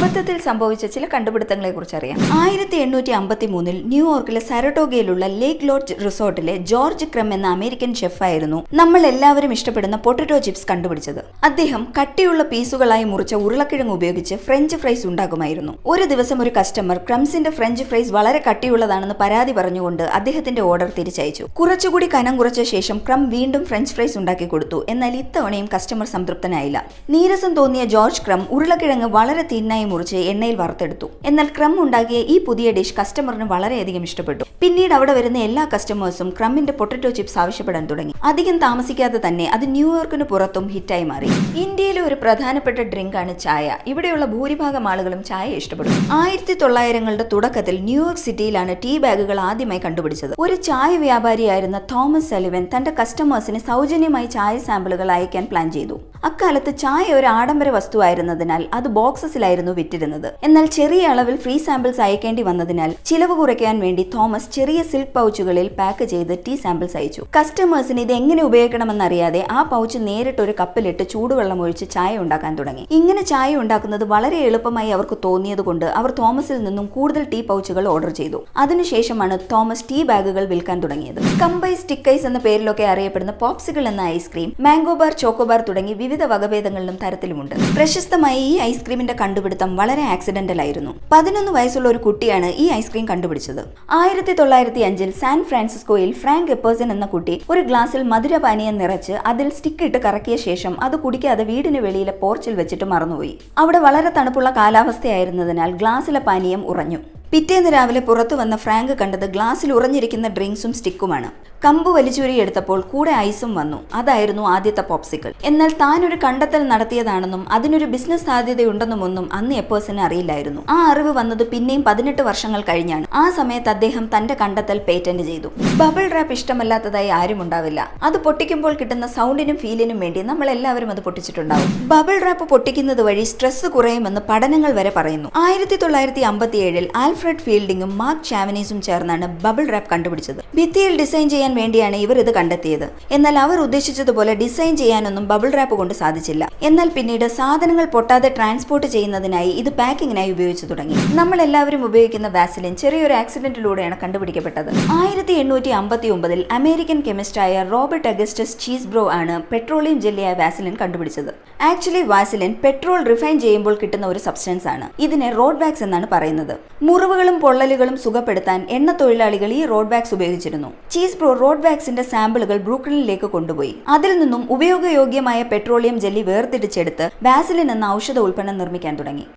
അബദ്ധത്തിൽ സംഭവിച്ച ചില കണ്ടുപിടുത്തങ്ങളെ കുറിച്ച് അറിയാം. 1853 ന്യൂയോർക്കിലെ സരട്ടോഗയിലുള്ള ലേക്ക് ലോഡ്ജ് റിസോർട്ടിലെ ജോർജ് ക്രം എന്ന അമേരിക്കൻ ഷെഫായിരുന്നു നമ്മൾ എല്ലാവരും ഇഷ്ടപ്പെടുന്ന പൊട്ടറ്റോ ചിപ്സ് കണ്ടുപിടിച്ചത്. അദ്ദേഹം കട്ടിയുള്ള പീസുകളായി മുറിച്ച ഉരുളക്കിഴങ്ങ് ഉപയോഗിച്ച് ഫ്രഞ്ച് ഫ്രൈസ് ഉണ്ടാക്കുമായിരുന്നു. ഒരു ദിവസം ഒരു കസ്റ്റമർ ക്രംസിന്റെ ഫ്രഞ്ച് ഫ്രൈസ് വളരെ കട്ടിയുള്ളതാണെന്ന് പരാതി പറഞ്ഞുകൊണ്ട് അദ്ദേഹത്തിന്റെ ഓർഡർ തിരിച്ചയച്ചു. കുറച്ചുകൂടി കനം കുറച്ച ശേഷം ക്രം വീണ്ടും ഫ്രഞ്ച് ഫ്രൈസ് ഉണ്ടാക്കി കൊടുത്തു. എന്നാൽ ഇത്തവണയും കസ്റ്റമർ സംതൃപ്തനായില്ല. നീരസം തോന്നിയ ജോർജ് ക്രം ഉരുളക്കിഴങ്ങ് വളരെ തിന്നായി മുറിച്ച് എണ്ണയിൽ വറുത്തെടുത്തു. എന്നാൽ ക്രം ഉണ്ടാക്കിയ ഈ പുതിയ ഡിഷ് കസ്റ്റമറിന് വളരെയധികം ഇഷ്ടപ്പെട്ടു. പിന്നീട് അവിടെ വരുന്ന എല്ലാ കസ്റ്റമേഴ്സും ക്രമിന്റെ പൊട്ടറ്റോ ചിപ്സ് ആവശ്യപ്പെടാൻ തുടങ്ങി. അധികം താമസിക്കാതെ തന്നെ അത് ന്യൂയോർക്കിന് പുറത്തും ഹിറ്റായി മാറി. ഇന്ത്യയിലെ ഒരു പ്രധാനപ്പെട്ട ഡ്രിങ്ക് ആണ് ചായ. ഇവിടെയുള്ള ഭൂരിഭാഗം ആളുകളും ചായ ഇഷ്ടപ്പെടും. 1900കളുടെ തുടക്കത്തിൽ ന്യൂയോർക്ക് സിറ്റിയിലാണ് ടീ ബാഗുകൾ ആദ്യമായി കണ്ടുപിടിച്ചത്. ഒരു ചായ വ്യാപാരിയായിരുന്ന തോമസ് സലിവൻ തന്റെ കസ്റ്റമേഴ്സിന് സൗജന്യമായി ചായ സാമ്പിളുകൾ അയക്കാൻ പ്ലാൻ ചെയ്തു. അക്കാലത്ത് ചായ ഒരു ആഡംബര വസ്തുവായിരുന്നതിനാൽ അത് ബോക്സസിലായിരുന്നു വിറ്റിരുന്നത്. എന്നാൽ ചെറിയ അളവിൽ ഫ്രീ സാമ്പിൾസ് അയക്കേണ്ടി വന്നതിനാൽ ചിലവ് കുറയ്ക്കാൻ വേണ്ടി തോമസ് ചെറിയ സിൽക്ക് പൗച്ചുകളിൽ പാക്ക് ചെയ്ത് ടീ സാമ്പിൾസ് അയച്ചു. കസ്റ്റമേഴ്സിന് ഇത് എങ്ങനെ ഉപയോഗിക്കണമെന്നറിയാതെ ആ പൗച്ച് നേരിട്ട് ഒരു കപ്പിലിട്ട് ചൂടുവെള്ളം ഒഴിച്ച് ചായ ഉണ്ടാക്കാൻ തുടങ്ങി. ഇങ്ങനെ ചായ ഉണ്ടാക്കുന്നത് വളരെ എളുപ്പമായി അവർക്ക് തോന്നിയതുകൊണ്ട് അവർ തോമസിൽ നിന്നും കൂടുതൽ ടീ പൗച്ചുകൾ ഓർഡർ ചെയ്തു. അതിനുശേഷമാണ് തോമസ് ടീ ബാഗുകൾ വിൽക്കാൻ തുടങ്ങിയത്. കമ്പൈ സ്റ്റിക്കൈസ് എന്ന പേരിലൊക്കെ അറിയപ്പെടുന്ന പോപ്സിക്കിൾ എന്ന ഐസ്ക്രീം, മാംഗോ ബാർ, ചോക്കോബാർ തുടങ്ങി വിവിധ വകഭേദങ്ങളിലും തരത്തിലുമുണ്ട്. പ്രശസ്തമായ ഈ ഐസ്ക്രീമിന്റെ കണ്ടുപിടുത്തം വളരെ ആക്സിഡന്റൽ ആയിരുന്നു. 11 വയസ്സുള്ള ഒരു കുട്ടിയാണ് ഈ ഐസ്ക്രീം കണ്ടുപിടിച്ചത്. 1905 സാൻ ഫ്രാൻസിസ്കോയിൽ ഫ്രാങ്ക് എപ്പേഴ്സൺ എന്ന കുട്ടി ഒരു ഗ്ലാസ്സിൽ മധുരപാനീയം നിറച്ച് അതിൽ സ്റ്റിക്ക് ഇട്ട് കറക്കിയ ശേഷം അത് കുടിക്കാതെ വീടിന് വെളിയിലെ പോർച്ചിൽ വെച്ചിട്ട് മറന്നുപോയി. അവിടെ വളരെ തണുപ്പുള്ള കാലാവസ്ഥയായിരുന്നതിനാൽ ഗ്ലാസ്സിലെ പാനീയം ഉറഞ്ഞു. പിറ്റേന്ന് രാവിലെ പുറത്തു വന്ന ഫ്രാങ്ക് കണ്ടത് ഗ്ലാസ്സിൽ ഉറഞ്ഞിരിക്കുന്ന ഡ്രിങ്ക്സും സ്റ്റിക്കുമാണ്. കമ്പ് വലിച്ചൂരിയെടുത്തപ്പോൾ കൂടെ ഐസും വന്നു. അതായിരുന്നു ആദ്യത്തെ പോപ്സിക്കിൾ. എന്നാൽ താൻ ഒരു കണ്ടെത്തൽ നടത്തിയതാണെന്നും അതിനൊരു ബിസിനസ് സാധ്യതയുണ്ടെന്നുമൊന്നും അന്ന് എപ്പേഴ്സന് അറിയില്ലായിരുന്നു. ആ അറിവ് വന്നത് പിന്നെയും 18 വർഷങ്ങൾ കഴിഞ്ഞാണ്. ആ സമയത്ത് അദ്ദേഹം തന്റെ കണ്ടെത്തൽ പേറ്റന്റ് ചെയ്തു. ബബിൾ റാപ്പ് ഇഷ്ടമല്ലാത്തതായി ആരും ഉണ്ടാവില്ല. അത് പൊട്ടിക്കുമ്പോൾ കിട്ടുന്ന സൗണ്ടിനും ഫീലിനും വേണ്ടി നമ്മൾ എല്ലാവരും അത് പൊട്ടിച്ചിട്ടുണ്ടാവും. ബബിൾ റാപ്പ് പൊട്ടിക്കുന്നത് വഴി സ്ട്രെസ് കുറയുമെന്ന് പഠനങ്ങൾ വരെ പറയുന്നു. 1957 ആൽഫ്രഡ് ഫീൽഡിങ്ങും മാർക്ക് ചാവനീസും ചേർന്നാണ് ബബിൾ റാപ്പ് കണ്ടുപിടിച്ചത്. ഭിത്തിയിൽ ഡിസൈൻ ചെയ്യാൻ വേണ്ടിയാണ് ഇവർ ഇത് കണ്ടെത്തിയത്. എന്നാൽ അവർ ഉദ്ദേശിച്ചതുപോലെ ഡിസൈൻ ചെയ്യാനൊന്നും ബബിൾ റാപ്പ് കൊണ്ട് സാധിച്ചില്ല. എന്നാൽ പിന്നീട് സാധനങ്ങൾ പൊട്ടാതെ ട്രാൻസ്പോർട്ട് ചെയ്യുന്നതിനായി ഇത് പാക്കിങ്ങിനായി ഉപയോഗിച്ചു തുടങ്ങി. നമ്മൾ എല്ലാവരും ഉപയോഗിക്കുന്ന വാസലിൻ ചെറിയൊരു ആക്സിഡന്റിലൂടെയാണ് കണ്ടുപിടിക്കപ്പെട്ടത്. 1859 അമേരിക്കൻ കെമിസ്റ്റായ റോബർട്ട് അഗസ്റ്റസ് ചീസ്ബ്രോ ആണ് പെട്രോളിയം ജെല്ലിയായ വാസലിൻ കണ്ടുപിടിച്ചത്. ആക്ച്വലി വാസലിൻ പെട്രോൾ റിഫൈൻ ചെയ്യുമ്പോൾ കിട്ടുന്ന ഒരു സബ്സ്റ്റൻസ് ആണ്. ഇതിനെ റോഡ് വാക്സ് എന്നാണ് പറയുന്നത്. മുറിവുകളും പൊള്ളലുകളും സുഖപ്പെടുത്താൻ എണ്ണ തൊഴിലാളികൾ ഈ റോഡ് വാക്സ് ഉപയോഗിച്ചിരുന്നു. ചീസ്ബ്രോ റോഡ് വാക്സിന്റെ സാമ്പിളുകൾ ബ്രൂക്ലിനിലേക്ക് കൊണ്ടുപോയി. അതിൽ നിന്നും ഉപയോഗയോഗ്യമായ പെട്രോളിയം ജെല്ലി വേർതിരിച്ചെടുത്ത് വാസലിൻ എന്ന ഔഷധ ഉൽപ്പന്നം നിർമ്മിക്കാൻ തുടങ്ങി.